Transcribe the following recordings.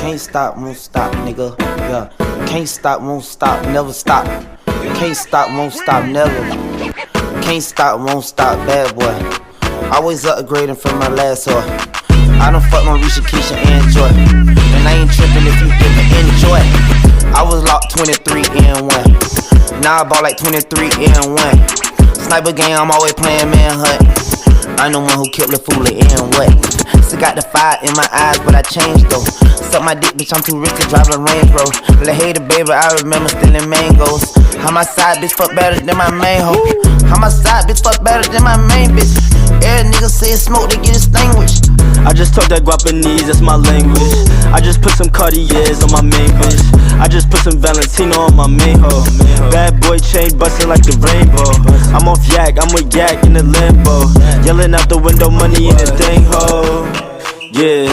Can't stop, won't stop, nigga. Yeah. Can't stop, won't stop, never stop. Can't stop, won't stop, never. Can't stop, won't stop, bad boy. Always upgrading from my last whore. I done fucked Marisha, Keisha, and Joy, and I ain't tripping if you didn't enjoy. I was locked 23 and 1. Now I bought like 23 and 1. Sniper game, I'm always playing manhunt. I'm the one who killed the fool and what? Still got the fire in my eyes, but I changed though. Suck my dick, bitch, I'm too rich to drive a Range Rover. La hater, baby, I remember stealing mangoes. How my side bitch fuck better than my main hoe. How my side bitch fuck better than my main bitch. Every nigga say smoke, they get extinguished. I just talk that Guapanese, that's my language. I just put some Cartiers on my main bitch. I just put some Valentino on my main hoe. Bad boy chain bustin' like the rainbow. I'm off yak, I'm with yak in the limbo. Yelling out the window, money in the thing ho. Yeah,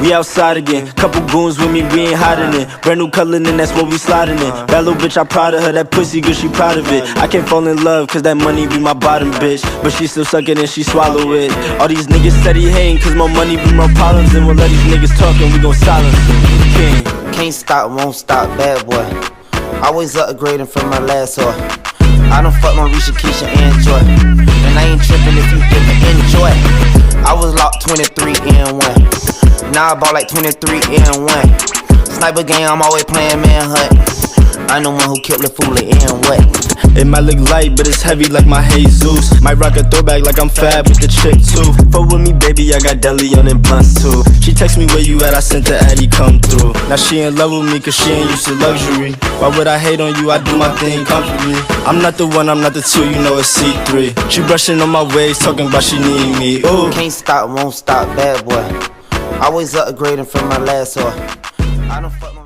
we outside again. Couple goons with me, we ain't hiding it. Brand new color, and that's what we sliding in. Bad little bitch, I proud of her. That pussy good, she proud of it. I can't fall in love, cause that money be my bottom bitch. But she still suck it and she swallow it. All these niggas steady hating, cause more money be more problems. And we'll let these niggas talk and we gon' silence them. King. Can't stop, won't stop, bad boy. Always upgrading from my last whore. I done fucked Marisha, Keisha, and Joy, and I ain't tripping if you didn't enjoy. I was locked 23 and 1. Now I bought like 23 and 1. Sniper game, I'm always playing manhunt. I'm the one who killed the fool and what? It might look light, but it's heavy like my Jesus. Might rock a throwback like I'm fab with the chick too. Fuck with me, baby, I got deli on and blunts too. She text me where you at, I sent the Addy come through. Now she in love with me cause she ain't used to luxury. Why would I hate on you? I do my thing comfortably. I'm not the one, I'm not the two, you know it's C3. She brushing on my waist, talking about she need me. Ooh. Can't stop, won't stop, bad boy. Always upgrading from my last whore. I done fucked